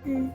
Hmm.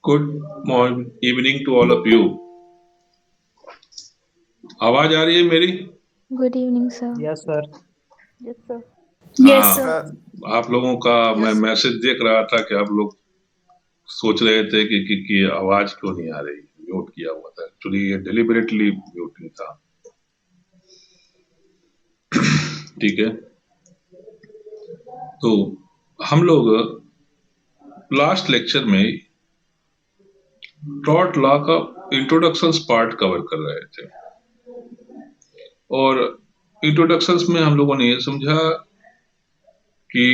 Good morning evening to all of you. आवाज आ रही है मेरी? Good evening sir. Yes sir. Yes sir. Yes हाँ, सर। आप लोगों का मैं मैसेज देख रहा था कि आप लोग सोच रहे थे कि आवाज क्यों नहीं आ रही, म्यूट किया हुआ था। एक्चुअली ये डिलिबरेटली म्यूटिंग था। ठीक है, तो हम लोग लास्ट लेक्चर में टॉर्ट लॉ का इंट्रोडक्शन पार्ट कवर कर रहे थे और इंट्रोडक्शंस में हम लोगों ने ये समझा कि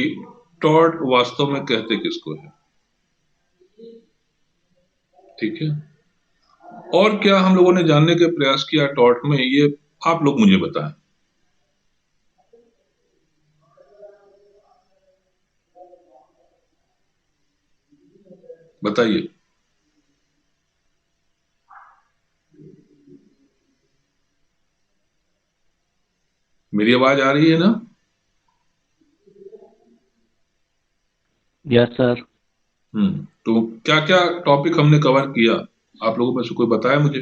टॉर्ट वास्तव में कहते किसको है। ठीक है, और क्या हम लोगों ने जानने के प्रयास किया टॉर्ट में, ये आप लोग मुझे बताएं। बताइए। मेरी आवाज आ रही है ना? Yes sir. तो क्या क्या टॉपिक हमने कवर किया, आप लोगों में से कोई बताया मुझे।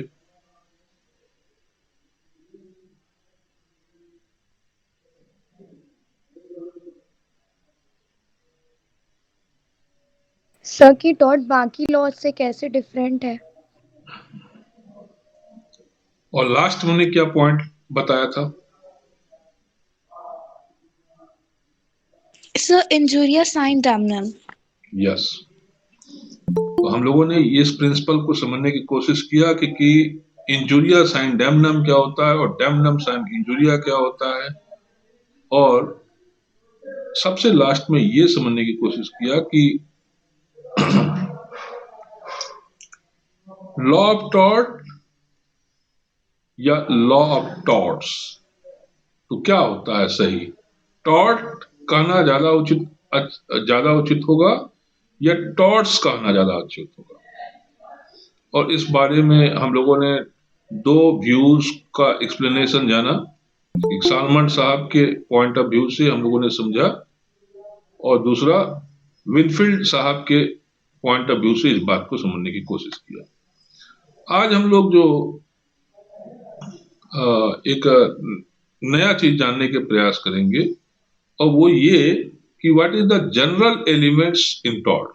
सर की टॉट बाकी लॉ से कैसे डिफरेंट है? और लास्ट हमने क्या पॉइंट बताया था? सर इंजुरिया साइन डैमनम। यस, तो हम लोगों ने इस प्रिंसिपल को समझने की कोशिश किया कि इंजुरिया साइन डैमनम क्या होता है और डैमनम साइन इंजुरिया क्या होता है, और सबसे लास्ट में ये समझने की कोशिश किया कि लॉ ऑफ टॉर्ट या लॉ ऑफ टॉर्ट्स तो क्या होता है सही। टॉर्ट कहना ज्यादा उचित होगा या टॉर्ट्स कहना ज्यादा उचित होगा, और इस बारे में हम लोगों ने दो व्यूज का एक्सप्लेनेशन जाना। एक सालमन साहब के पॉइंट ऑफ व्यू से हम लोगों ने समझा और दूसरा विनफील्ड साहब के पॉइंट ऑफ व्यू से इस बात को समझने की कोशिश किया। आज हम लोग जो एक नया चीज जानने के प्रयास करेंगे और वो ये कि what is the general elements in tort.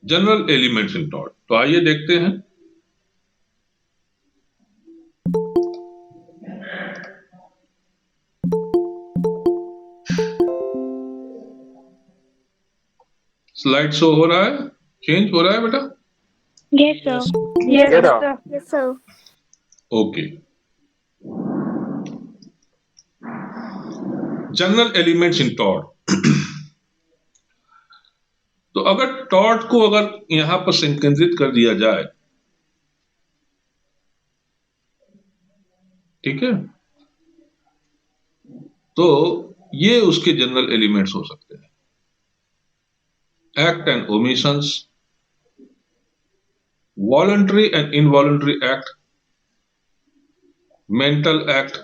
General elements in tort, तो आइए देखते हैं। स्लाइड शो हो रहा है, चेंज हो रहा है बेटा? Yes sir. Yes Yes, sir. Yes sir. Okay, general elements in tort. तो अगर टॉर्ट को अगर यहां पर संकेंद्रित कर दिया जाए, ठीक है, तो ये उसके जनरल एलिमेंट्स हो सकते हैं। Act and omissions, voluntary and involuntary act, mental act,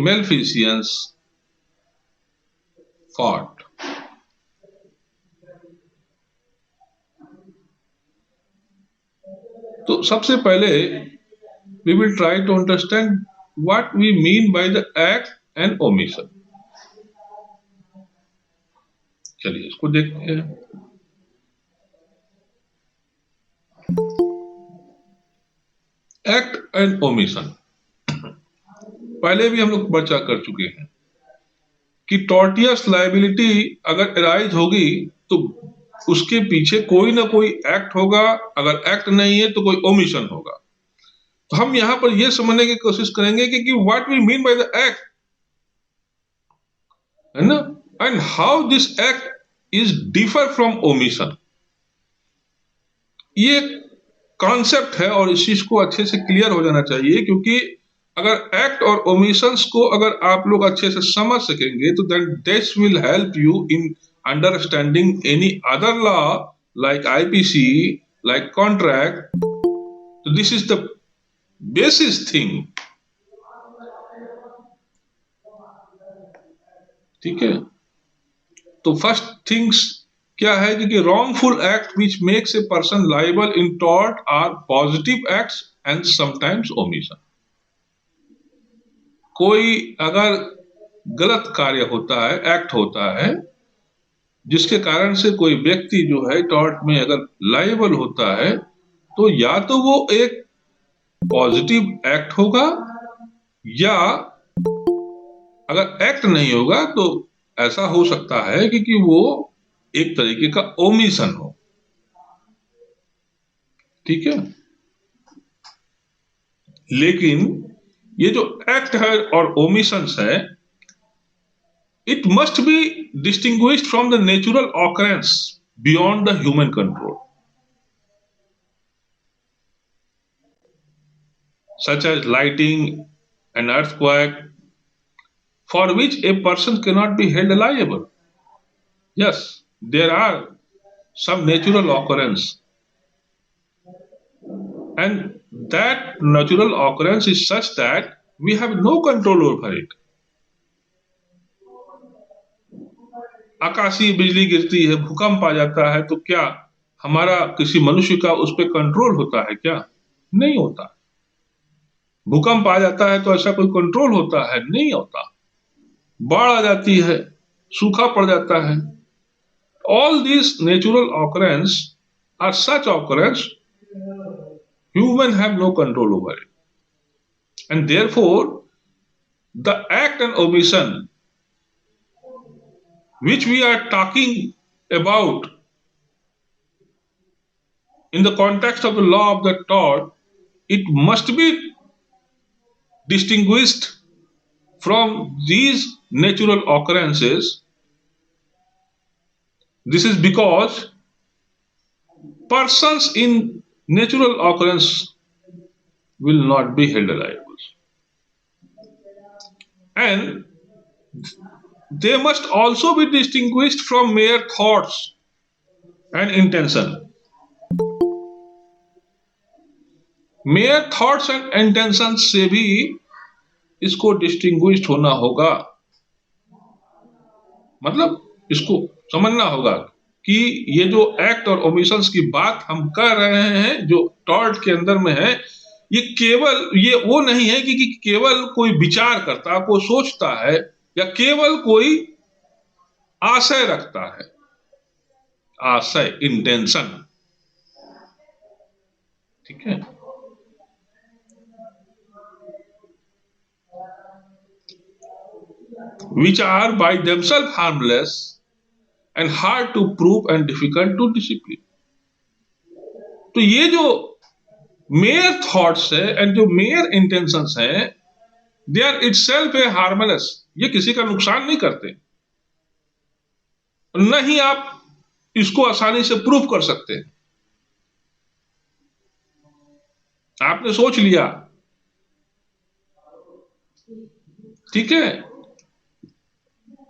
malfeasance, fault। तो सबसे पहले we will try to understand what we mean by the act and omission। चलिए इसको देखते हैं। एक्ट एंड ओमिशन पहले भी हम लोग चर्चा कर चुके हैं कि टॉर्टियस लायबिलिटी अगर अराइज होगी तो उसके पीछे कोई ना कोई एक्ट होगा, अगर एक्ट नहीं है तो कोई ओमिशन होगा। तो हम यहां पर यह समझने की कोशिश करेंगे कि what we mean by the act, है ना, and how this act is differ from omission. ये कॉन्सेप्ट है और इस चीज को अच्छे से क्लियर हो जाना चाहिए, क्योंकि अगर एक्ट और ओमिशंस को अगर आप लोग अच्छे से समझ सकेंगे तो then this will help you in understanding any other law like IPC, like contract. तो this is the basis thing. ठीक है। तो फर्स्ट थिंग्स क्या है कि wrongful act which makes a person liable in tort are positive acts and sometimes omission। कोई अगर गलत कार्य होता है, एक्ट होता है, जिसके कारण से कोई व्यक्ति जो है टॉर्ट में अगर लायबल होता है, तो या तो वो एक पॉजिटिव एक्ट होगा, या अगर एक्ट नहीं होगा तो ऐसा हो सकता है कि वो एक तरीके का ओमिशन हो। ठीक है। लेकिन ये जो एक्ट है और ओमिशंस है, it must be distinguished from the natural occurrence beyond the human control, such as lightning, an earthquake, for which a person cannot be held liable. Yes, there are some natural occurrence, and that natural occurrence is such that we have no control over it. आकाशीय बिजली गिरती है, भूकंप आ जाता है, तो क्या हमारा किसी मनुष्य का उस पर कंट्रोल होता है क्या? नहीं होता। भूकंप आ जाता है तो ऐसा कोई कंट्रोल होता है? नहीं होता। बाढ़ आ जाती है, सूखा पड़ जाता है। All this natural occurrence are such occurrence human have no control over it, and therefore the act and omission which we are talking about in the context of the law of the tort, it must be distinguished from these natural occurrences. This is because persons in natural occurrence will not be held liable, and they must also be distinguished from mere thoughts and intention. Mayor thoughts and intention से भी इसको distinguished होना होगा, मतलब इसको समझना होगा कि ये जो एक्ट और ओमिशंस की बात हम कर रहे हैं जो टॉर्ट के अंदर में है, ये केवल ये वो नहीं है कि केवल कोई विचार करता, कोई सोचता है, या केवल कोई आशय रखता है। आशय, इंटेंशन। ठीक है। which are by themselves harmless and hard to prove and difficult to discipline। तो ये जो मेयर थॉट्स है एंड जो मेयर इंटेंशंस है, they are itself a harmless, ये किसी का नुकसान नहीं करते, न ही आप इसको आसानी से प्रूफ कर सकते हैं। आपने सोच लिया, ठीक है,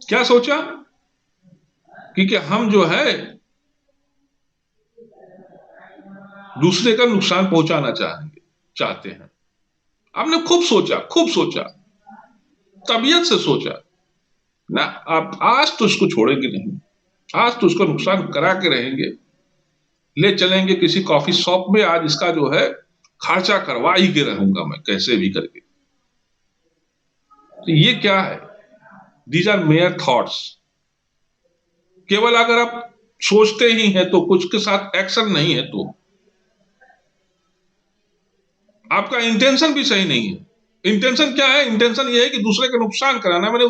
क्या सोचा कि हम जो है दूसरे का नुकसान पहुंचाना चाहते हैं। आपने खूब सोचा, तबीयत से सोचा ना, आप आज तो उसको छोड़ेंगे नहीं, आज तो उसको नुकसान करा के रहेंगे, ले चलेंगे किसी कॉफी शॉप में, आज इसका जो है खर्चा करवा ही के रहूंगा मैं कैसे भी करके। तो ये क्या है? These are mere thoughts. केवल अगर आप सोचते ही हैं तो कुछ के साथ एक्शन नहीं है, तो आपका इंटेंशन भी सही नहीं है। इंटेंशन क्या है? इंटेंशन ये है कि दूसरे का नुकसान कराना, मैंने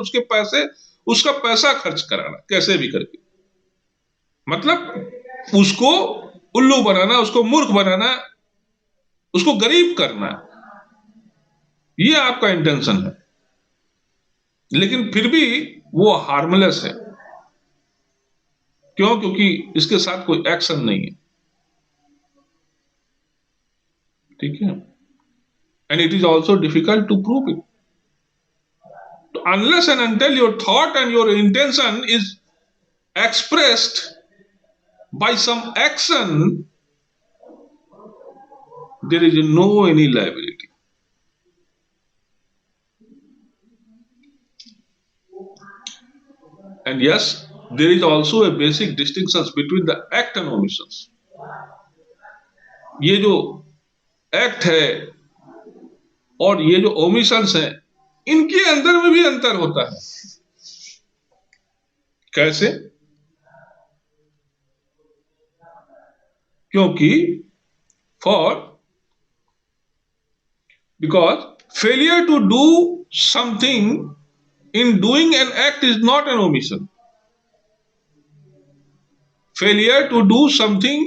उसका पैसा खर्च कराना कैसे भी करके, मतलब उसको उल्लू बनाना, उसको मूर्ख बनाना, उसको गरीब करना, ये आपका इंटेंशन है। लेकिन फिर भी वो हार्मलेस है। क्यों? क्योंकि इसके साथ कोई एक्शन नहीं है। ठीक है। And it is also difficult to prove it. तो unless and until your thought and your intention is expressed by some action, there is no any liability। And yes, there is also a basic distinctions between the act and omissions. ये जो act है और ये जो omissions है, इनके अंदर में भी अंतर होता है। कैसे? क्योंकि for because failure to do something in doing an act is not an omission. Failure to do something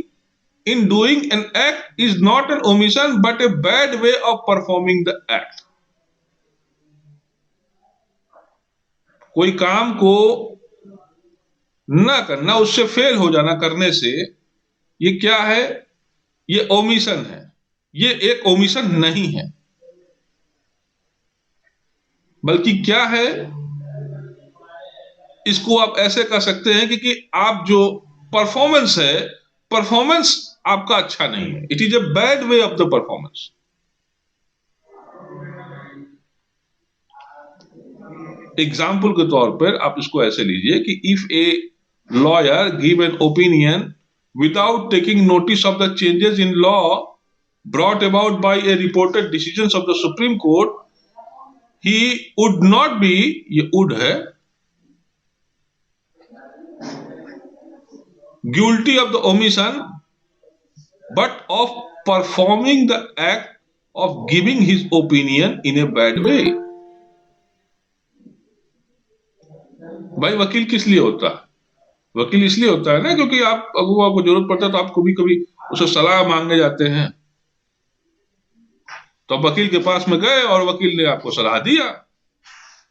in doing an act is not an omission but a bad way of performing the act. कोई काम को ना करना, उससे fail हो जाना करने से, ये क्या है? ये ओमिशन है। ये एक ओमिशन नहीं है, बल्कि क्या है, इसको आप ऐसे कह सकते हैं कि आप जो परफॉर्मेंस है, परफॉर्मेंस आपका अच्छा नहीं है। It is A bad way of the performance. Example के तौर पर आप इसको ऐसे लीजिए कि if a lawyer give an opinion without taking notice of the changes in law brought about by a reported decisions of the Supreme Court, he would not be, ये would है, guilty of the omission but of performing the act of giving his opinion in a bad way. भाई वकील किस लिए होता है? वकील इसलिए होता है ना क्योंकि आप अगुआ को जरूरत पड़ता है तो आप कभी कभी उसे सलाह मांगने जाते हैं, तो वकील के पास में गए और वकील ने आपको सलाह दिया,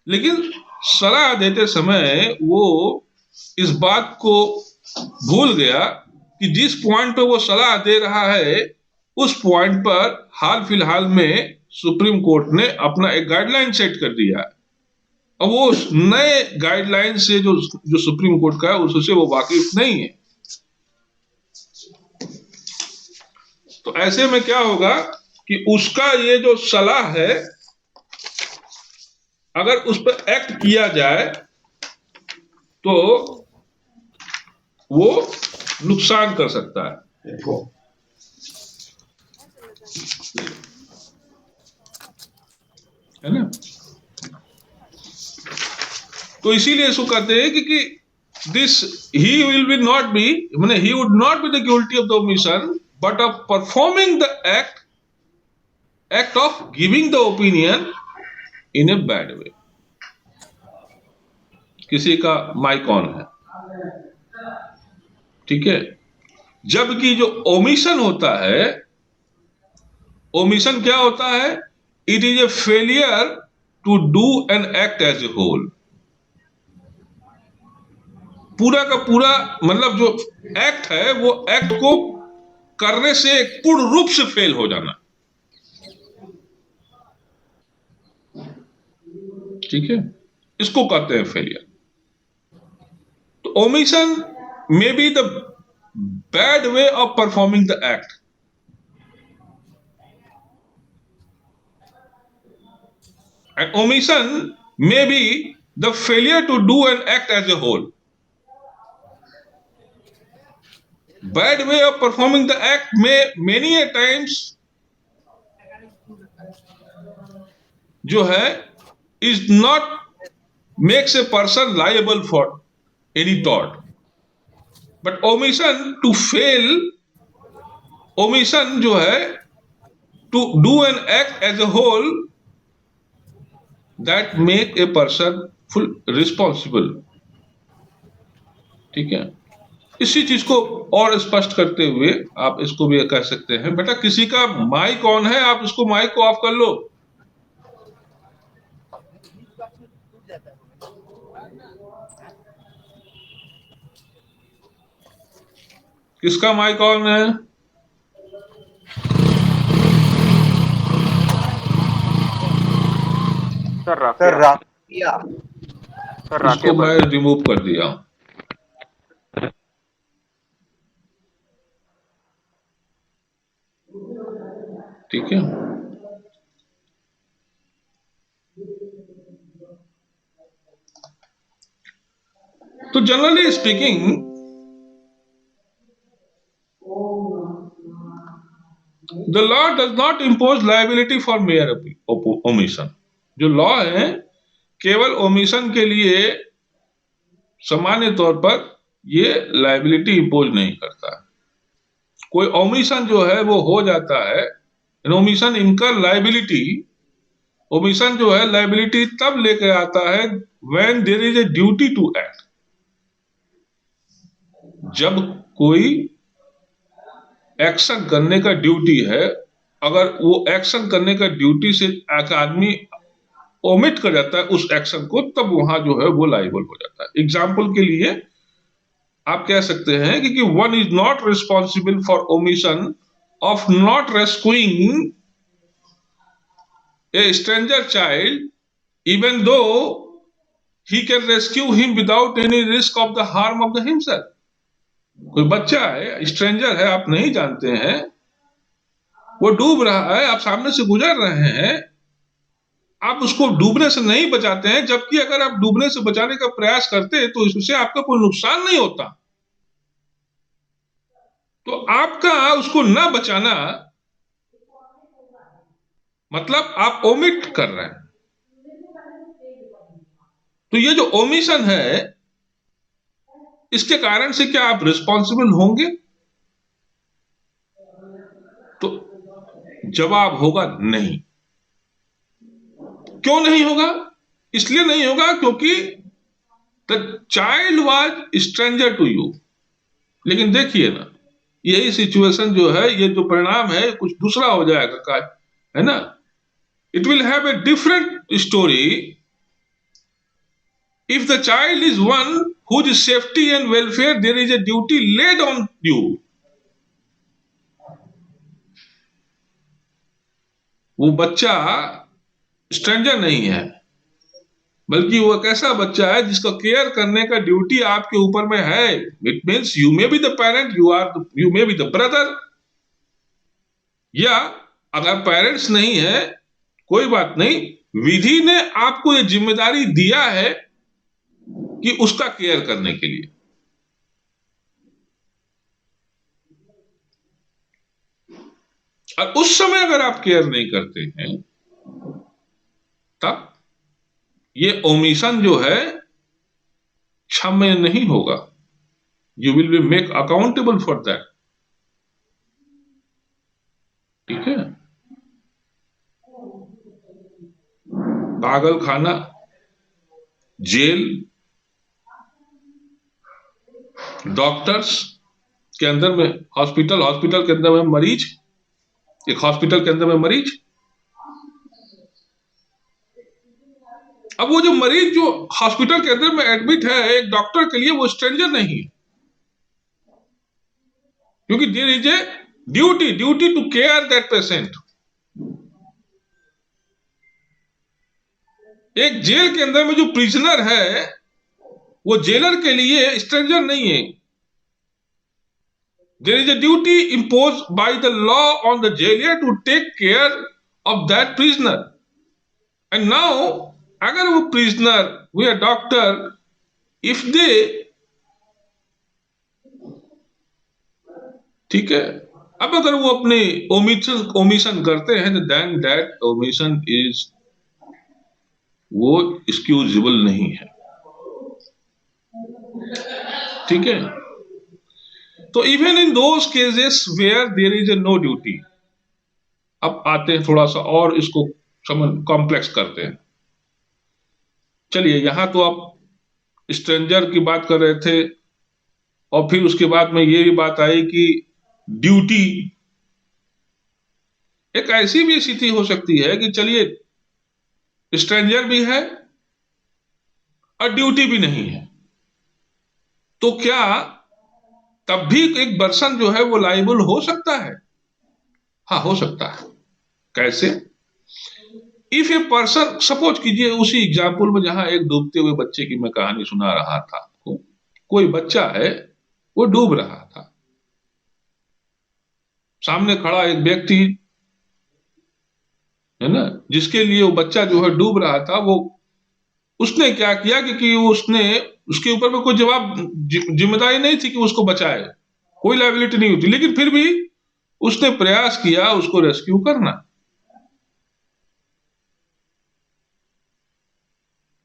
लेकिन सलाह देते समय वो इस बात को भूल गया कि जिस पॉइंट पे वो सलाह दे रहा है उस पॉइंट पर हाल फिलहाल में सुप्रीम कोर्ट ने अपना एक गाइडलाइन सेट कर दिया है। अब वो नए गाइडलाइन से जो सुप्रीम कोर्ट का है उससे वो वाकिफ नहीं है। तो ऐसे में क्या होगा कि उसका ये जो सलाह है, अगर उस पर एक्ट किया जाए तो वो नुकसान कर सकता है। है ना? तो इसीलिए इसको कहते हैं कि this he will be not be, माने he would not be the guilty of the omission but of performing the act of giving the opinion in a bad way. किसी का माइक ऑन है, ठीक है? जबकि जो ओमिशन होता है, ओमिशन क्या होता है? It is a failure to do an act as a whole. पूरा का पूरा मतलब जो एक्ट है वो एक्ट को करने से पूर्ण रूप से फेल हो जाना, ठीक है? इसको कहते हैं फेलियर। तो omission may be the bad way of performing the act, and omission may be the failure to do an act as a whole. Bad way of performing the act may many a times जो है is not makes a person liable for any tort, but omission to fail, omission जो है to do an act as a whole that make a person full responsible, ठीक है? इसी चीज को और स्पष्ट करते हुए आप इसको भी कह सकते हैं, बेटा किसी का माइक ऑन है, आप इसको माइक को ऑफ कर लो। किसका माइक ऑन है? सर राफिया। उसको मैं रिमूव कर दिया हूं। ठीक है? तो generally speaking the law does not impose liability for mayor omission. जो लॉ है केवल ओमिशन के लिए सामान्य तौर पर ये लायबिलिटी इम्पोज नहीं करता। कोई ओमिशन जो है वो हो जाता है, ओमिशन इनकर लायबिलिटी, ओमिशन जो है लायबिलिटी तब लेके आता है when there is a duty to act. जब कोई एक्शन करने का ड्यूटी है, अगर वो एक्शन करने का ड्यूटी से एक आदमी ओमिट कर जाता है उस एक्शन को, तब वहां जो है वो लायबल हो जाता है। एग्जाम्पल के लिए आप कह सकते हैं कि one is not responsible for omission of not rescuing A stranger child even though he can rescue him without any risk of the harm of the himself. कोई बच्चा है, स्ट्रेंजर है, आप नहीं जानते हैं, वो डूब रहा है, आप सामने से गुजर रहे हैं, आप उसको डूबने से नहीं बचाते हैं, जबकि अगर आप डूबने से बचाने का प्रयास करते हैं तो इससे आपका कोई नुकसान नहीं होता। तो आपका उसको ना बचाना मतलब आप ओमिट कर रहे हैं। तो ये जो ओमिशन है, इसके कारण से क्या आप रिस्पॉन्सिबल होंगे? तो जवाब होगा नहीं। क्यों नहीं होगा? इसलिए नहीं होगा क्योंकि the child was stranger to you. लेकिन देखिए ना, यही सिचुएशन जो है, ये जो परिणाम है कुछ दूसरा हो जाएगा, है ना। It will have a different story if the child is one whose safety and welfare there is a duty laid on you। वो बच्चा स्ट्रेंजर नहीं है, बल्कि वो एक ऐसा बच्चा है जिसका केयर करने का ड्यूटी आपके ऊपर में है। It means you may be the parent, you may be the brother, या अगर पेरेंट्स नहीं है कोई बात नहीं, विधि ने आपको ये जिम्मेदारी दिया है कि उसका केयर करने के लिए। और उस समय अगर आप केयर नहीं करते हैं, तब ये ओमिशन जो है क्षम्य नहीं होगा। You will be make accountable for that. ठीक है। पागल खाना, जेल, डॉक्टर्स के अंदर में, हॉस्पिटल के अंदर में मरीज, एक हॉस्पिटल के अंदर में मरीज। अब वो जो मरीज जो हॉस्पिटल के अंदर में एडमिट है, एक डॉक्टर के लिए वो स्ट्रेंजर नहीं है, क्योंकि there is a duty to care that patient. एक जेल के अंदर में जो प्रिजनर है, वो जेलर के लिए स्ट्रेंजर नहीं है। There is a duty imposed by the law on the jailer to take care of that prisoner. And now, अगर वो prisoner, वो डॉक्टर, if they, ठीक है, अब अगर वो अपने ओमिशन करते हैं, तो then that omission is, वो excusable नहीं है। ठीक है। तो even in those cases where there is a no duty. अब आते हैं थोड़ा सा और इसको कॉम्प्लेक्स करते हैं। चलिए, यहां तो आप स्ट्रेंजर की बात कर रहे थे, और फिर उसके बाद में ये भी बात आई कि ड्यूटी, एक ऐसी भी स्थिति हो सकती है कि चलिए स्ट्रेंजर भी है और ड्यूटी भी नहीं है, तो क्या तब भी एक पर्सन जो है वो लायबल हो सकता है? हाँ, हो सकता है। कैसे? इफ ए पर्सन, सपोज कीजिए उसी एग्जाम्पल में जहां एक डूबते हुए बच्चे की मैं कहानी सुना रहा था आपको, कोई बच्चा है वो डूब रहा था, सामने खड़ा एक व्यक्ति है ना, जिसके लिए वो बच्चा जो है डूब रहा था, वो उसने क्या किया कि उसने उसके ऊपर में कोई जिम्मेदारी नहीं थी कि उसको बचाए, कोई लायबिलिटी नहीं होती, लेकिन फिर भी उसने प्रयास किया उसको रेस्क्यू करना।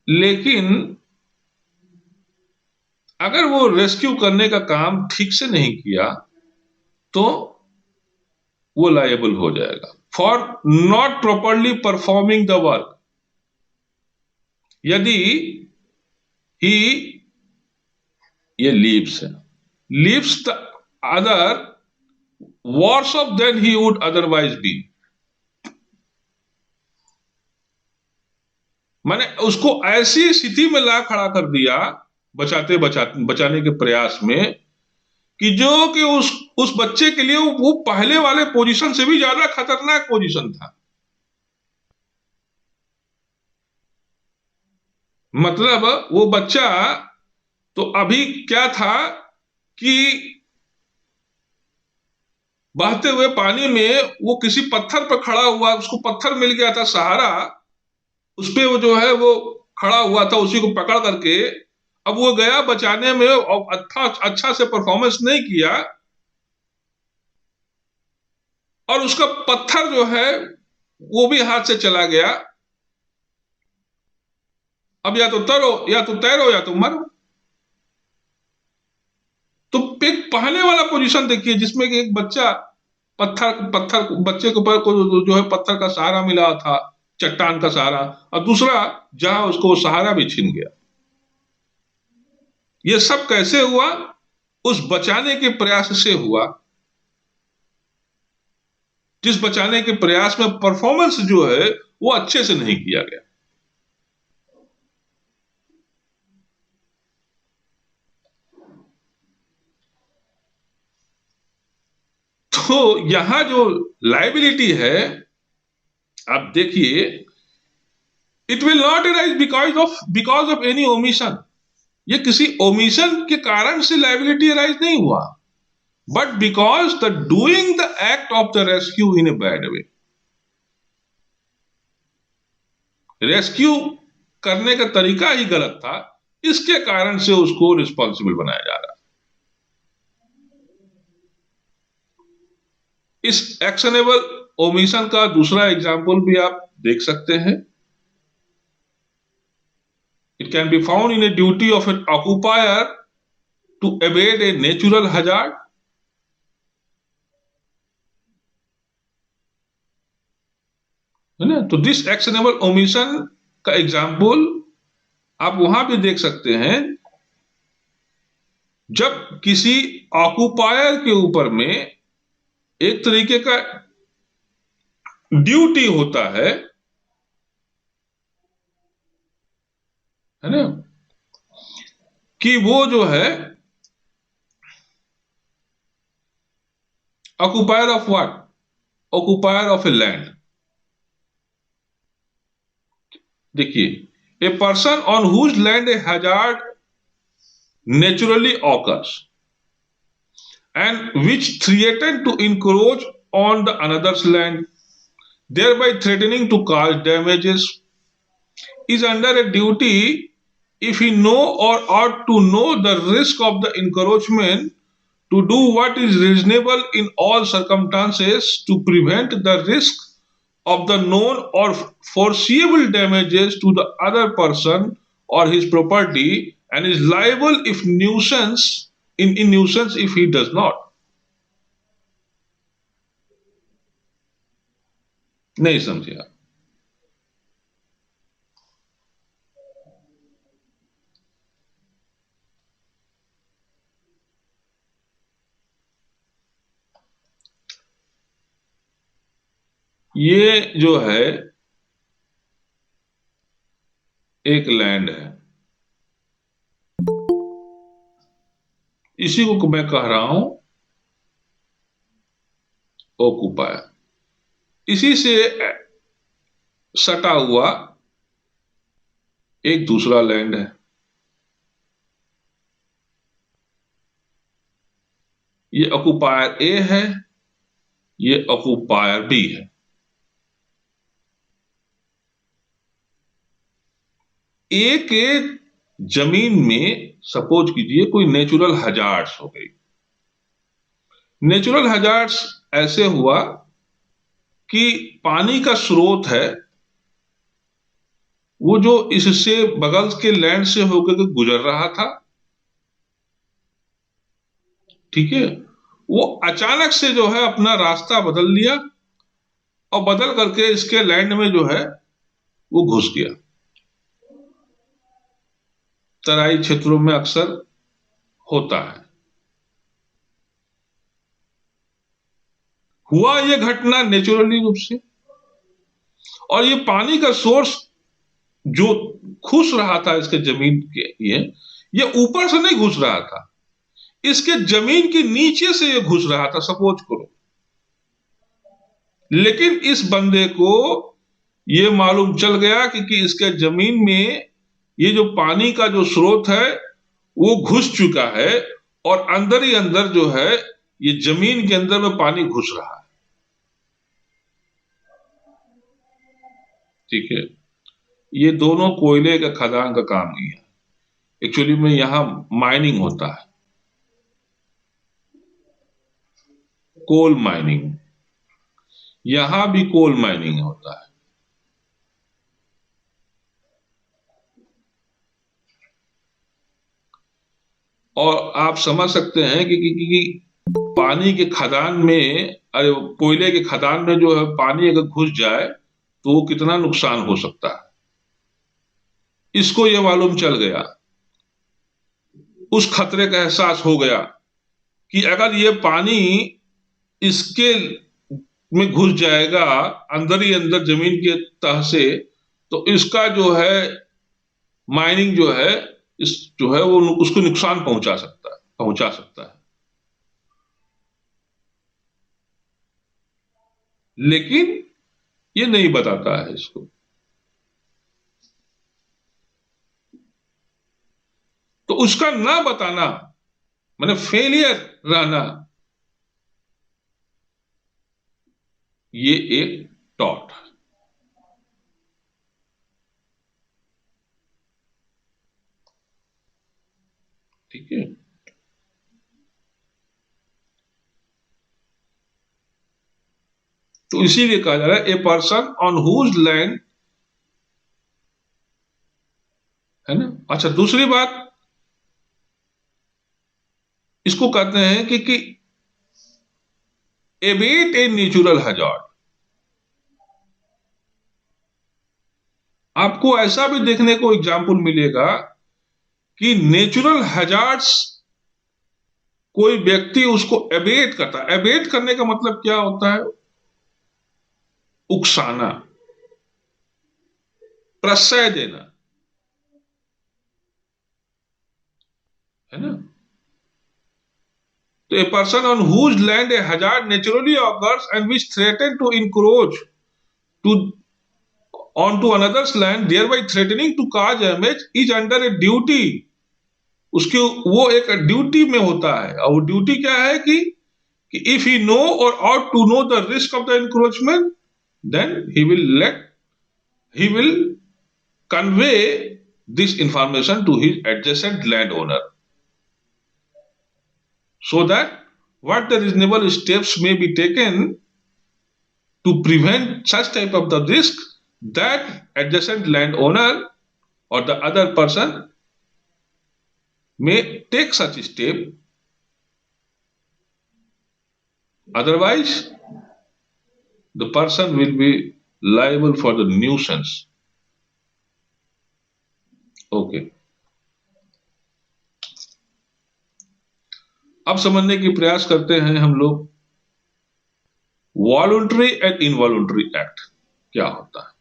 लेकिन अगर वो रेस्क्यू करने का काम ठीक से नहीं किया तो वो लायबल हो जाएगा for not properly performing the work. यदि ही ये leaves the other worse off than he would otherwise be, मैंने उसको ऐसी स्थिति में ला खड़ा कर दिया बचाने के प्रयास में कि उस बच्चे के लिए वो पहले वाले पोजीशन से भी ज्यादा खतरनाक पोजीशन था। मतलब वो बच्चा तो अभी क्या था कि बहते हुए पानी में वो किसी पत्थर पर खड़ा हुआ, उसको पत्थर मिल गया था सहारा, उस पे वो जो है वो खड़ा हुआ था, उसी को पकड़ करके अब वो गया बचाने में और अच्छा से परफॉर्मेंस नहीं किया और उसका पत्थर जो है वो भी हाथ से चला गया। अब या तो तैरो या तो मरो। तो एक पहले वाला पोजीशन देखिए जिसमें कि एक बच्चा बच्चे के ऊपर जो है पत्थर का सहारा मिला था, चट्टान का सहारा, और दूसरा जहां उसको सहारा भी छीन गया। ये सब कैसे हुआ? उस बचाने के प्रयास से हुआ, जिस बचाने के प्रयास में परफॉर्मेंस जो है वो अच्छे से नहीं किया गया। तो यहां जो लायबिलिटी है, आप देखिए, it will not arise because of any omission. ये किसी ओमिशन के कारण से लायबिलिटी अराइज नहीं हुआ, but because the doing the act of the rescue in a bad way. Rescue करने का तरीका ही गलत था, इसके कारण से उसको रिस्पॉन्सिबल बनाया जा रहा है। इस एक्शनेबल ओमिशन का दूसरा एग्जाम्पल भी आप देख सकते हैं। It can be found in a duty of an occupier to avoid a natural hazard. है ना? तो दिस एक्शनेबल ओमिशन का एग्जाम्पल आप वहां भी देख सकते हैं जब किसी ऑक्यूपायर के ऊपर में एक तरीके का ड्यूटी होता है ना, कि वो जो है occupier of what? Occupier of a land. देखिए, a person on whose land a hazard naturally occurs and which threaten to encroach on the another's land, thereby threatening to cause damages, is under a duty, if he know or ought to know the risk of the encroachment, to do what is reasonable in all circumstances to prevent the risk of the known or foreseeable damages to the other person or his property, and is liable if nuisance in nuisance if he does not। नहीं समझे आप? ये जो है एक land है, इसी को मैं कह रहा हूं ऑक्यूपायर। इसी से सटा हुआ एक दूसरा लैंड है, ये ऑक्यूपायर ए है, ये ऑक्यूपायर बी है। ए के जमीन में सपोज कीजिए कोई नेचुरल हजार्ड्स हो गई। नेचुरल हजार्ड्स ऐसे हुआ कि पानी का स्रोत है वो जो इससे बगल के लैंड से होकर के गुजर रहा था, ठीक है, वो अचानक से जो है अपना रास्ता बदल लिया और बदल करके इसके लैंड में जो है वो घुस गया। तराई क्षेत्रों में अक्सर होता है। हुआ ये घटना नेचुरली रूप से, और ये पानी का सोर्स जो घुस रहा था इसके जमीन के ये ऊपर से नहीं घुस रहा था, इसके जमीन के नीचे से ये घुस रहा था, सपोज करो। लेकिन इस बंदे को ये मालूम चल गया कि इसके जमीन में ये जो पानी का जो स्रोत है वो घुस चुका है, और अंदर ही अंदर जो है ये जमीन के अंदर में पानी घुस रहा है। ठीक है, ये दोनों कोयले का खदान का काम नहीं है। एक्चुअली में यहां माइनिंग होता है, कोल माइनिंग। यहां भी कोल माइनिंग होता है। और आप समझ सकते हैं कि पानी के खदान में, अरे कोयले के खदान में जो है पानी अगर घुस जाए तो वो कितना नुकसान हो सकता है। इसको ये मालूम चल गया, उस खतरे का एहसास हो गया कि अगर ये पानी इसके में घुस जाएगा अंदर ही अंदर जमीन के तह से, तो इसका जो है माइनिंग जो है इस जो है वो उसको नुकसान पहुंचा सकता है। लेकिन ये नहीं बताता है इसको। तो उसका ना बताना माने फेलियर रहना, ये एक टॉट है। ठीक है, तो इसीलिए कहा जा रहा है a person on whose land, है ना। अच्छा, दूसरी बात इसको कहते हैं कि एबेट ए नेचुरल हजार्ड। आपको ऐसा भी देखने को एग्जाम्पल मिलेगा कि नेचुरल हजार्ड्स कोई व्यक्ति उसको एबेट करता है। एबेट करने का मतलब क्या होता है? उकसाना, प्रश्रय देना, है ना। तो a person on whose land a hazard naturally occurs and which threaten to encroach to onto another's land thereby threatening to cause damage is under a duty। उसके वो एक ड्यूटी में होता है, और वो ड्यूटी क्या है कि if he know or ought to know the risk of the encroachment then he will convey this information to his adjacent landowner so that what the reasonable steps may be taken to prevent such type of the risk that adjacent landowner or the other person may take such step, otherwise the person will be liable for the nuisance। Okay, अब समझने की प्रयास करते हैं हम लोग voluntary and involuntary act क्या होता है।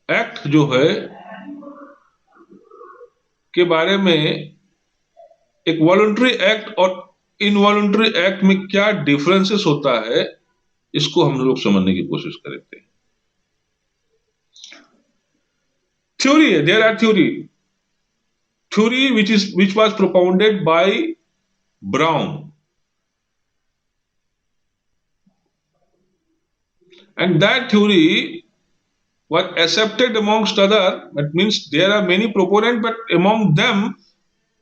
एक्ट जो है के बारे में, एक वॉलंटरी एक्ट और इनवॉलंटरी एक्ट में क्या डिफरेंसेस होता है, इसको हम लोग समझने की कोशिश करते हैं। थ्योरी है, there are theory which was propounded by Brown, and that theory was accepted amongst other. That means there are many proponents, but among them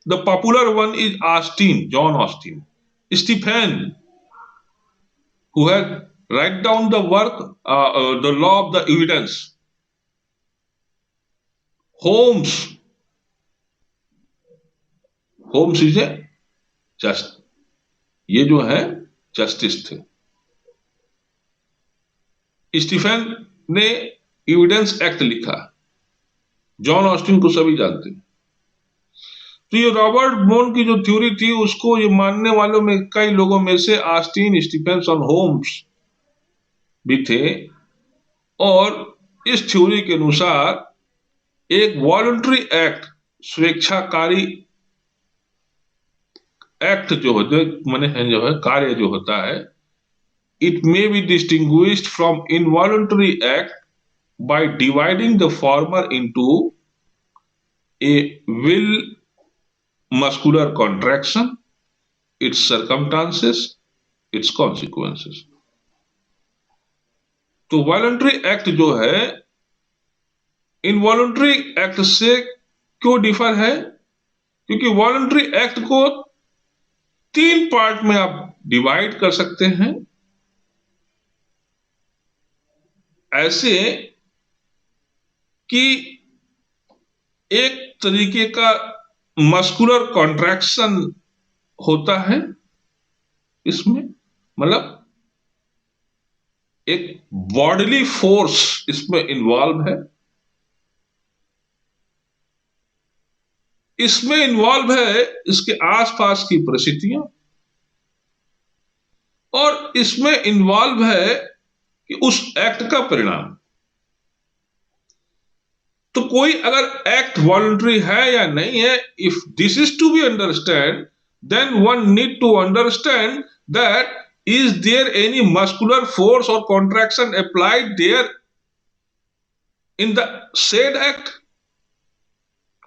the popular one is Austin, John Austin. Stephen, who had write down the work, the law of the evidence. Holmes, Holmes is a just, ये जो है justice थे। Stephen ने evidence act लिखा, John Austin को सभी जानते हैं। तो ये रॉबर्ट बोन की जो थ्योरी थी उसको ये मानने वालों में कई लोगों में से ऑस्टिन, स्टीफेंस और होम्स भी थे। और इस थ्योरी के अनुसार एक वॉलंटरी एक्ट, स्वेच्छाकारी एक्ट जो होते माने जो है कार्य जो होता है, it may be distinguished from involuntary act by dividing the former into A will, muscular contraction, its circumstances, its consequences। तो वॉलंटरी एक्ट जो है इनवॉलंटरी एक्ट से क्यों डिफर है? क्योंकि वॉलंटरी एक्ट को 3 पार्ट में आप डिवाइड कर सकते हैं, ऐसे कि एक तरीके का मस्कुलर कॉन्ट्रैक्शन होता है इसमें, मतलब एक बॉडीली फोर्स इसमें इन्वॉल्व है। इसमें इन्वॉल्व है इसके आसपास की परिस्थितियां, और इसमें इन्वॉल्व है कि उस एक्ट का परिणाम। तो कोई अगर एक्ट वॉलंटरी है या नहीं है, if this is to be understand, then one need to understand that is there any muscular force और contraction applied there in the said act,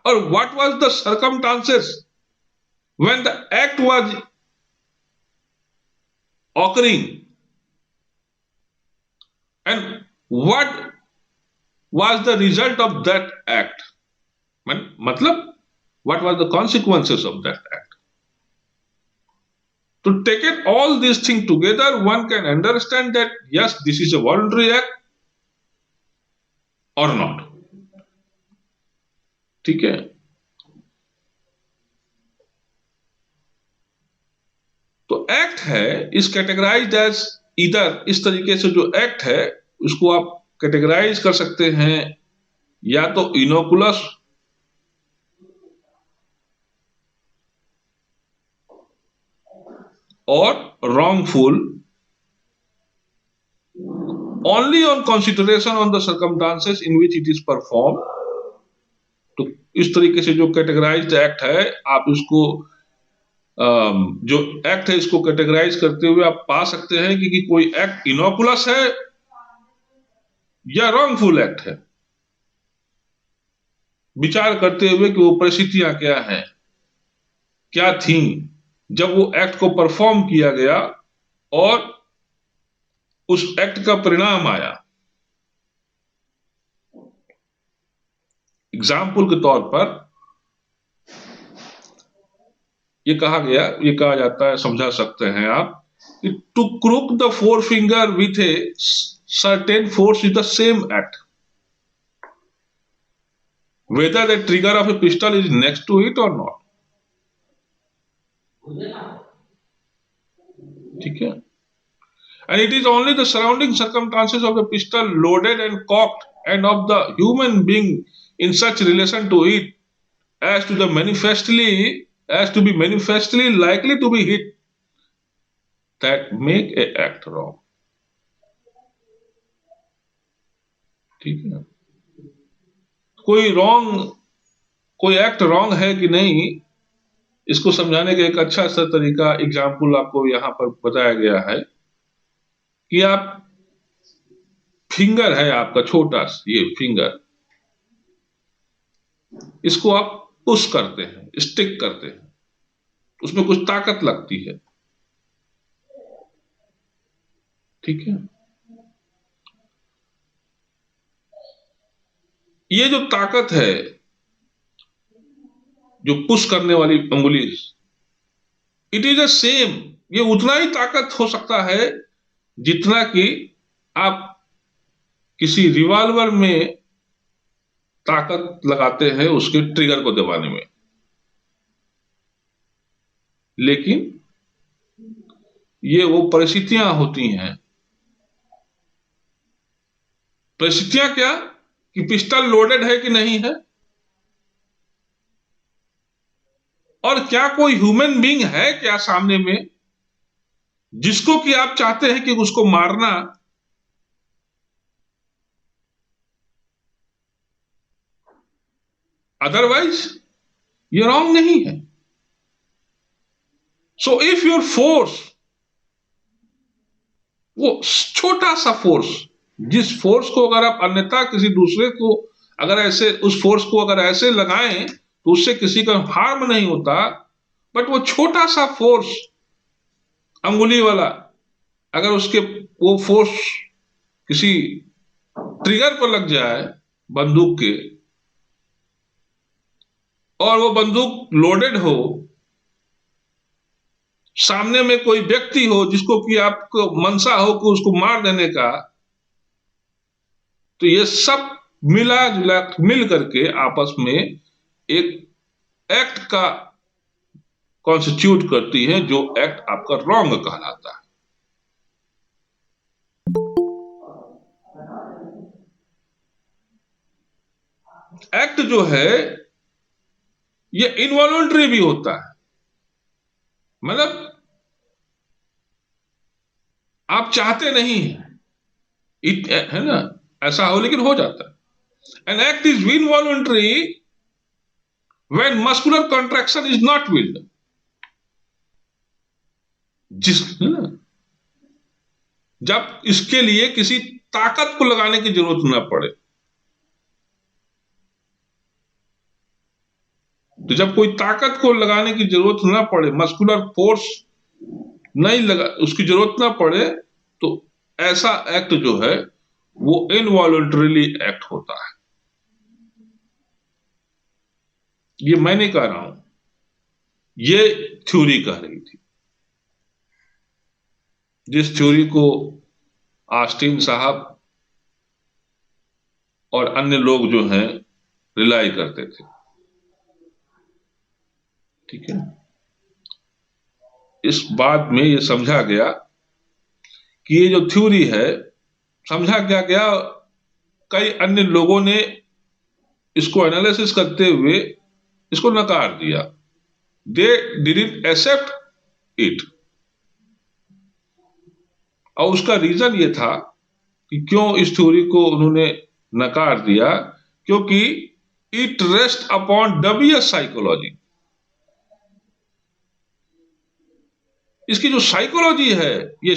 और what was the circumstances when the act was occurring, and what was the result of that act, matlab what was the consequences of that act. To take it all these things together, one can understand that yes, this is a voluntary act or not। ठीक है, तो act है इस categorised as इधर, इस तरीके से जो एक्ट है उसको आप कैटेगराइज कर सकते हैं, या तो इनोकुलस और wrongful only on consideration on the circumstances in which it is performed। तो इस तरीके से जो कैटेगराइज्ड एक्ट है, आप इसको जो एक्ट है इसको कैटेगराइज करते हुए आप पा सकते हैं कि कोई एक्ट इनोकुलस है या रॉन्गफुल एक्ट है, विचार करते हुए कि वो परिस्थितियां क्या हैं, क्या थी जब वो एक्ट को परफॉर्म किया गया और उस एक्ट का परिणाम आया। एग्जाम्पल के तौर पर ये कहा जाता है, समझा सकते हैं आप, कि to crook the forefinger with a certain force is the same act, whether the trigger of a pistol is next to it और नॉट। ठीक है, and it is only the surrounding circumstances of the pistol loaded and cocked and of the human being in such relation to it as to be manifestly likely to be hit that make a act wrong। ठीक है, कोई act wrong है कि नहीं, इसको समझाने का एक अच्छा सा तरीका, एग्जाम्पल आपको यहां पर बताया गया है कि आप फिंगर है आपका छोटा, ये फिंगर, इसको आप पुश करते हैं, स्टिक करते हैं, उसमें कुछ ताकत लगती है। ठीक है, ये जो ताकत है, जो पुश करने वाली अंगुली, इट इज द सेम, ये उतना ही ताकत हो सकता है जितना कि आप किसी रिवॉल्वर में ताकत लगाते हैं उसके ट्रिगर को दबाने में। लेकिन ये वो परिस्थितियां होती हैं। परिस्थितियां क्या, कि पिस्टल लोडेड है कि नहीं है, और क्या कोई ह्यूमन बीइंग है क्या सामने में जिसको कि आप चाहते हैं कि उसको मारना। अदरवाइज ये रॉन्ग नहीं है। सो इफ योर फोर्स, वो छोटा सा फोर्स, जिस फोर्स को अगर आप अन्यथा किसी दूसरे को अगर ऐसे, उस फोर्स को अगर ऐसे लगाएं तो उससे किसी का हार्म नहीं होता, बट वो छोटा सा फोर्स अंगुली वाला, अगर उसके वो फोर्स किसी ट्रिगर पर लग जाए बंदूक के, और वो बंदूक लोडेड हो, सामने में कोई व्यक्ति हो जिसको कि आपको मनसा हो कि उसको मार देने का, तो ये सब मिला जुला मिल करके आपस में एक एक्ट का कॉन्स्टिट्यूट करती है, जो एक्ट आपका रॉन्ग कहलाता है। एक्ट जो है ये इनवॉलंटरी भी होता है, मतलब आप चाहते नहीं है ना ऐसा हो, लेकिन हो जाता है। An act is involuntary when muscular contraction is not willed. है ना, जब इसके लिए किसी ताकत को लगाने की जरूरत ना पड़े। तो जब कोई ताकत को लगाने की जरूरत ना पड़े, मस्कुलर फोर्स नहीं लगा, उसकी जरूरत ना पड़े, तो ऐसा एक्ट जो है वो इनवॉलंटरीली एक्ट होता है। ये मैं नहीं कह रहा हूं, ये थ्योरी कह रही थी, जिस थ्योरी को ऑस्टिन साहब और अन्य लोग जो हैं रिलाई करते थे। ठीक है, इस बात में ये समझा गया कि ये जो थ्योरी है, समझा क्या गया, कई अन्य लोगों ने इसको एनालिसिस करते हुए इसको नकार दिया। दे डिडंट एक्सेप्ट इट, और उसका रीजन ये था कि क्यों इस थ्योरी को उन्होंने नकार दिया, क्योंकि इट रेस्ट अपॉन डबियस साइकोलॉजी। इसकी जो साइकोलॉजी है, ये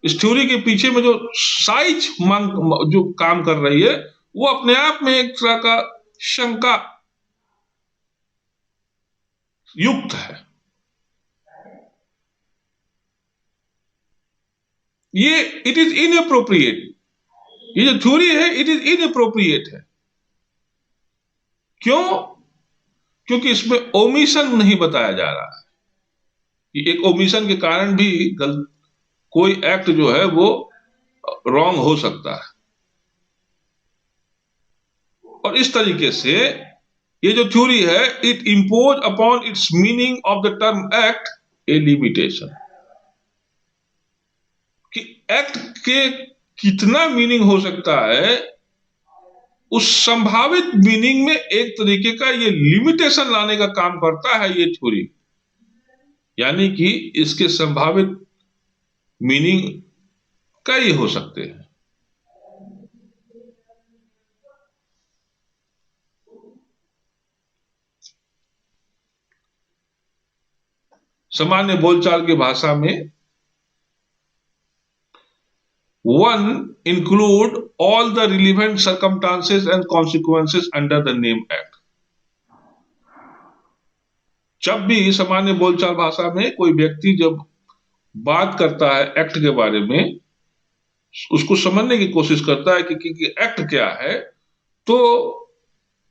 इस थ्योरी के पीछे में जो साइज जो काम कर रही है, वो अपने आप में एक तरह का शंका युक्त है। ये इट इज इनअप्रोप्रिएट, ये जो थ्योरी है इट इज इनअप्रोप्रिएट है। क्यों? क्योंकि इसमें ओमिशन नहीं बताया जा रहा है कि एक ओमिशन के कारण भी कोई एक्ट जो है वो रॉन्ग हो सकता है। और इस तरीके से ये जो थ्योरी है, it impose upon its meaning of the term act A limitation, कि एक्ट के कितना मीनिंग हो सकता है, उस संभावित मीनिंग में एक तरीके का ये लिमिटेशन लाने का काम करता है ये थ्योरी। यानी कि इसके संभावित मीनिंग कई हो सकते हैं। सामान्य बोलचाल की भाषा में one include all the relevant circumstances and consequences under the name act. जब भी सामान्य बोलचाल भाषा में कोई व्यक्ति जब बात करता है एक्ट के बारे में, उसको समझने की कोशिश करता है कि एक्ट क्या है, तो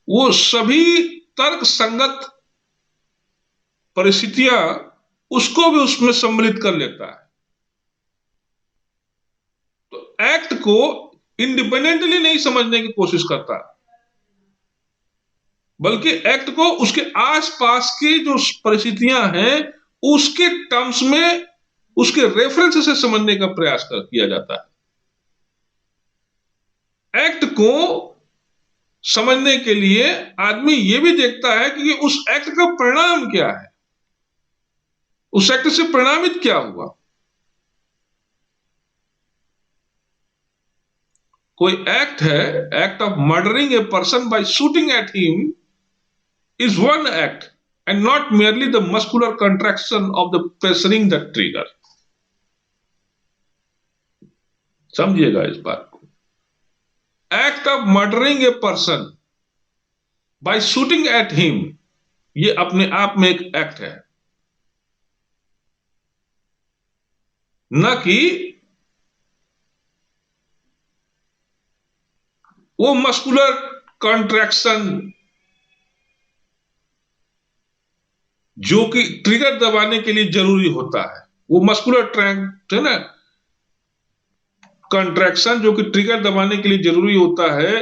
वो सभी तर्क संगत परिस्थितियां उसको भी उसमें सम्मिलित कर लेता है। तो एक्ट को इंडिपेंडेंटली नहीं समझने की कोशिश करता, बल्कि एक्ट को उसके आसपास की जो परिस्थितियां हैं उसके टर्म्स में, उसके रेफरेंस से समझने का प्रयास किया जाता है। एक्ट को समझने के लिए आदमी यह भी देखता है कि उस एक्ट का परिणाम क्या है, उस एक्ट से परिणामित क्या हुआ। कोई एक्ट है, act of murdering a person by shooting at him is one act and not merely the muscular contraction of the pressing the trigger. समझिएगा इस बात को। Act of murdering a person by shooting at him, ये अपने आप में एक act है, न कि वो मस्कुलर कॉन्ट्रैक्शन जो कि ट्रिगर दबाने के लिए जरूरी होता है। वो मस्कुलर ट्रैंक है ना, कंट्रैक्शन जो कि ट्रिगर दबाने के लिए जरूरी होता है,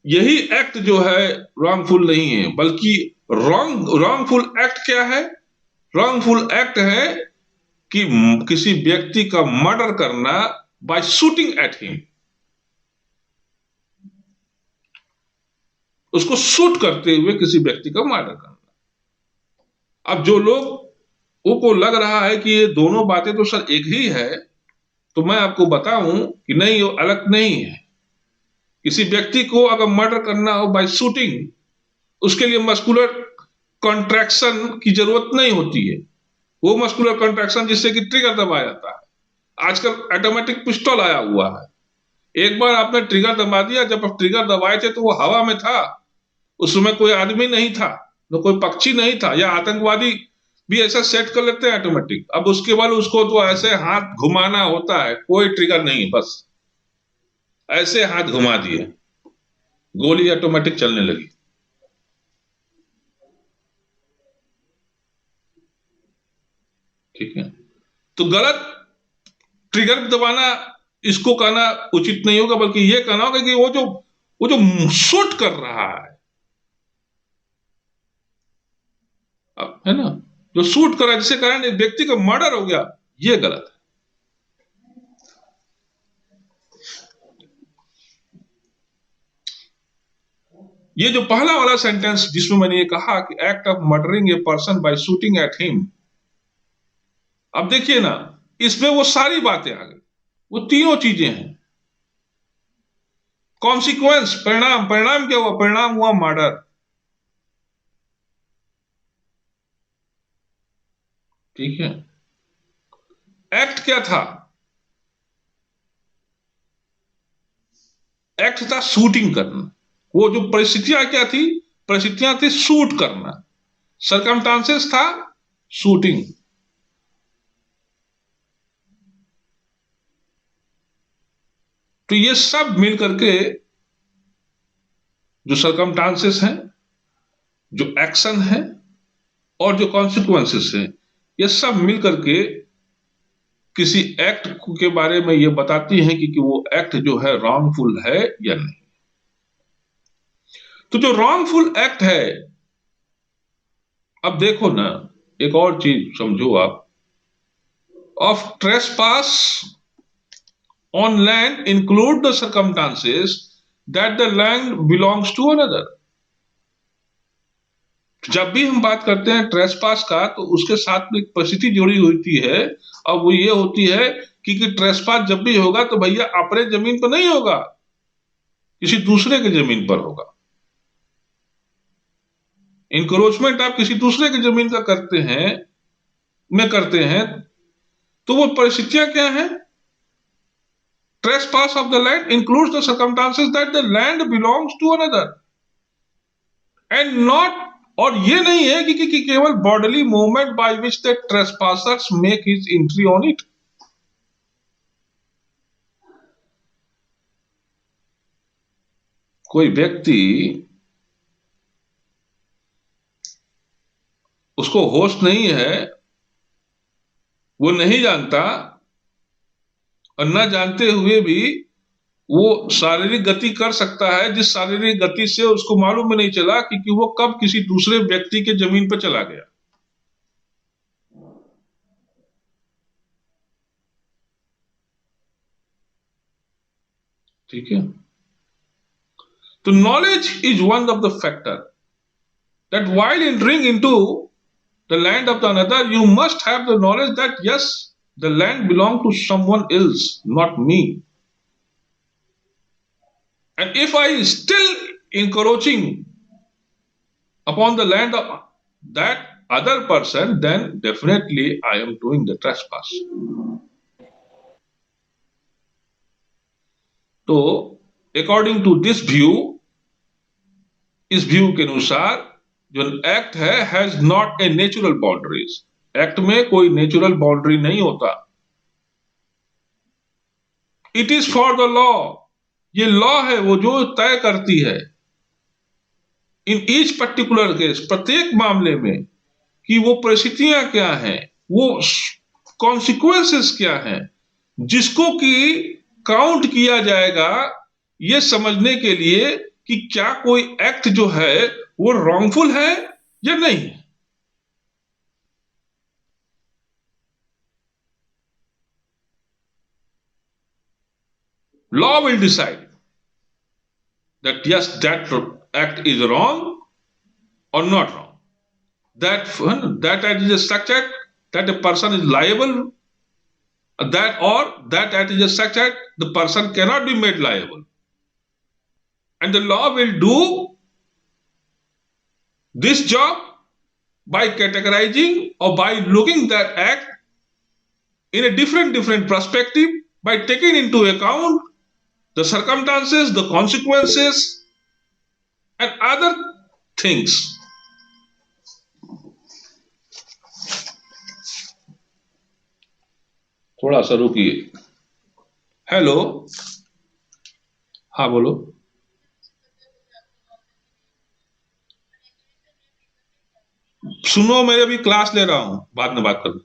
यही एक्ट जो है रॉन्गफुल नहीं है। बल्कि रॉन्गफुल एक्ट क्या है? रॉन्गफुल एक्ट है कि किसी व्यक्ति का मर्डर करना बाय शूटिंग एट हिम, उसको शूट करते हुए किसी व्यक्ति का मर्डर करना। अब जो लोग को लग रहा है कि ये दोनों बातें तो सर एक ही है, तो मैं आपको बताऊं कि नहीं, वो अलग नहीं है। किसी व्यक्ति को अगर मर्डर करना हो बाय शूटिंग, उसके लिए मस्कुलर कॉन्ट्रैक्शन की जरूरत नहीं होती है। वो मस्कुलर कॉन्ट्रैक्शन जिससे कि ट्रिगर दबाया जाता है। आजकल ऑटोमेटिक पिस्टल आया हुआ है, एक बार आपने ट्रिगर दबा दिया, जब आप ट्रिगर दबाए थे तो वो हवा में था, उस समय कोई आदमी नहीं था, न कोई पक्षी नहीं था, या आतंकवादी भी ऐसा सेट कर लेते हैं ऑटोमेटिक। अब उसके बाद उसको तो ऐसे हाथ घुमाना होता है, कोई ट्रिगर नहीं, बस ऐसे हाथ घुमा दिए, गोली ऑटोमेटिक चलने लगी। ठीक है, तो गलत ट्रिगर दबाना, इसको कहना उचित नहीं होगा, बल्कि यह कहना होगा कि वो जो शूट कर रहा है, है ना, जो शूट कर रहा है, जिसके कारण एक व्यक्ति का मर्डर हो गया, ये गलत है। ये जो पहला वाला सेंटेंस जिसमें मैंने ये कहा कि act of murdering a person by shooting at him, अब देखिए ना, इसमें वो सारी बातें आ गई, वो तीनों चीजें हैं। कॉन्सिक्वेंस, परिणाम, परिणाम क्या हुआ? परिणाम हुआ मर्डर। ठीक है, एक्ट क्या था? एक्ट था शूटिंग करना। वो जो परिस्थितियां क्या थी? परिस्थितियां थी शूट करना, सरकमस्टांसेस था शूटिंग। तो ये सब मिल करके जो सरकमस्टांसेस हैं, जो एक्शन है और जो कॉन्सिक्वेंसेस हैं, ये सब मिल करके किसी एक्ट के बारे में ये बताती हैं कि वो एक्ट जो है रॉन्गफुल है या नहीं। तो जो रॉन्गफुल एक्ट है, अब देखो ना, एक और चीज समझो आप, of trespass on land include the circumstances that the land belongs to another. जब भी हम बात करते हैं ट्रेसपास का, तो उसके साथ में एक परिस्थिति जुड़ी होती है, और वो ये होती है कि ट्रेसपास जब भी होगा तो भैया अपने जमीन पर नहीं होगा, किसी दूसरे की जमीन पर होगा। इंक्रोचमेंट आप किसी दूसरे की जमीन का करते हैं, तो वो परिस्थितियां क्या है? Trespass of the land includes the circumstances that the land belongs to another and not, और ये नहीं है कि केवल bodily movement by which the trespassers make his entry on it. कोई व्यक्ति उसको होश नहीं है, वो नहीं जानता, और न जानते हुए भी वो शारीरिक गति कर सकता है, जिस शारीरिक गति से उसको मालूम भी नहीं चला कि वो कब किसी दूसरे व्यक्ति के जमीन पर चला गया। ठीक है, तो knowledge is one of the factor that while entering into the land of the another, you must have the knowledge that yes, the land belongs to someone else, not me. And if I still encroaching upon the land of that other person, then definitely I am doing the trespass. तो according to this view, इस view के अनुसार जो act है has not a natural boundaries, act में कोई natural boundary नहीं होता। It is for the law, ये लॉ है वो जो तय करती है इन ईच पर्टिकुलर केस, प्रत्येक मामले में, कि वो परिस्थितियां क्या हैं, वो कॉन्सिक्वेंसेस क्या हैं, जिसको कि काउंट किया जाएगा ये समझने के लिए कि क्या कोई एक्ट जो है वो रॉन्गफुल है या नहीं। Law will decide that yes that act is wrong और not wrong, that act is such act that a person is liable, that act is such act the person cannot be made liable, and the law will do this job by categorizing or by looking that act in a different perspective, by taking into account the circumstances, the consequences and other things. थोड़ा सा रुकिए। Hello, हाँ बोलो। सुनो, मेरे भी class ले रहा हूं, बाद में बात करूं।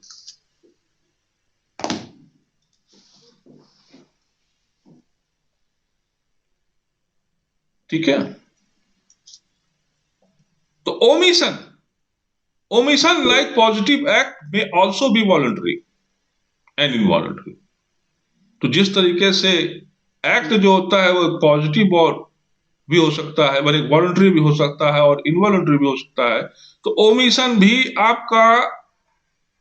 ठीक है, तो ओमिशन लाइक पॉजिटिव एक्ट में also be voluntary and involuntary. तो जिस तरीके से एक्ट जो होता है वो पॉजिटिव और भी हो सकता है, बल्कि वॉलंटरी भी हो सकता है और इनवॉलंटरी भी हो सकता है, तो ओमिशन भी आपका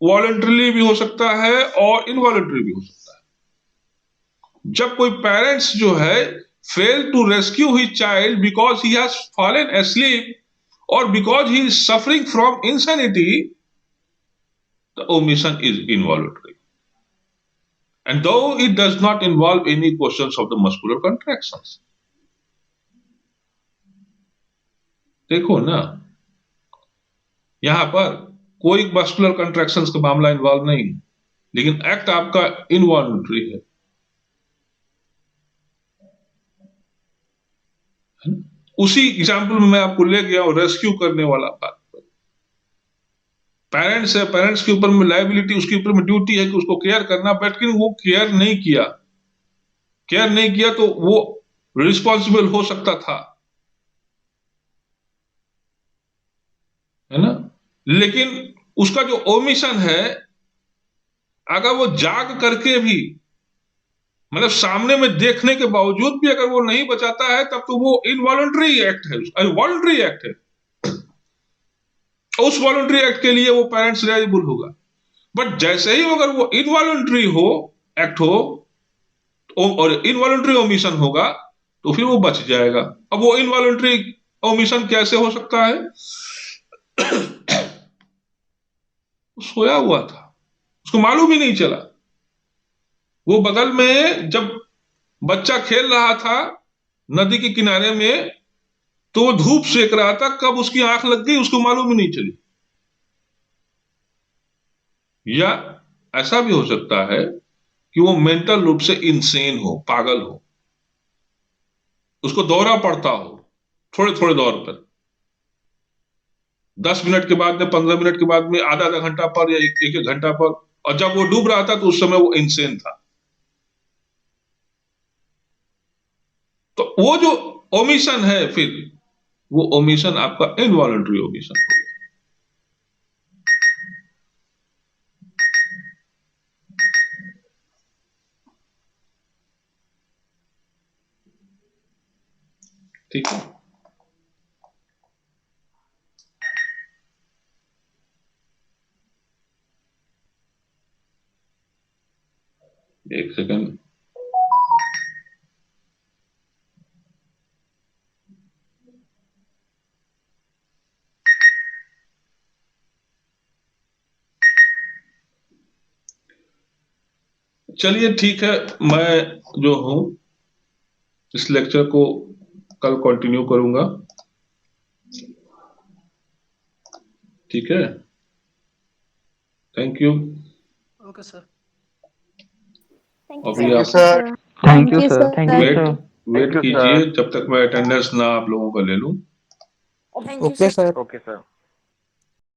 वॉलंटरी भी हो सकता है और इनवॉलंटरी भी हो सकता है। जब कोई पेरेंट्स जो है fail to rescue his child because he has fallen asleep or because he is suffering from insanity, the omission is involuntary, and though it does not involve any questions of the muscular contractions. देखो ना, यहां पर कोई muscular contractions का मामला involve नहीं, लेकिन act आपका इनवॉलंटरी है। उसी एग्जाम्पल में मैं आपको ले गया हूं रेस्क्यू करने वाला बात पर। पेरेंट्स है, पेरेंट्स के ऊपर में लायबिलिटी, उसके ऊपर में ड्यूटी है कि उसको केयर करना, बट वो केयर नहीं किया तो वो रिस्पॉन्सिबल हो सकता था, है ना। लेकिन उसका जो ओमिशन है, अगर वो जाग करके भी, मतलब सामने में देखने के बावजूद भी अगर वो नहीं बचाता है, तब तो वो इनवॉलंटरी एक्ट है, वॉलंटरी एक्ट है। उस वॉलंटरी एक्ट के लिए वो पेरेंट्स लायबल होगा। बट जैसे ही अगर वो इनवॉलंटरी हो एक्ट हो और इनवॉलंटरी ओमिशन होगा, तो फिर वो बच जाएगा। अब वो इनवॉलंटरी ओमिशन कैसे हो सकता है? सोया हुआ था, उसको मालूम ही नहीं चला। वो बगल में जब बच्चा खेल रहा था नदी के किनारे में, तो वो धूप सेक रहा था, कब उसकी आंख लग गई उसको मालूम ही नहीं चली। या ऐसा भी हो सकता है कि वो मेंटल रूप से इंसेन हो, पागल हो, उसको दौरा पड़ता हो, थोड़े थोड़े दौर पर, 10 मिनट के बाद में, 15 मिनट के बाद में, आधा आधा घंटा पर या एक एक घंटा पर। और जब वो डूब रहा था तो उस समय वो इनसेन था। तो वो जो ओमिशन है, फिर वो ओमिशन आपका इनवॉलंटरी ओमिशन हो गया। ठीक है, एक सेकंड। चलिए ठीक है, मैं जो हूं इस लेक्चर को कल कंटिन्यू करूंगा। ठीक है, thank you. Okay sir. Thank you, अभी थैंक यू आप sir. Thank you you, sir, sir. Thank you wait sir. Wait Thank you, कीजिए sir. जब तक मैं अटेंडेंस ना आप लोगों का ले लूं। Thank you okay sir. Sir. Okay, sir.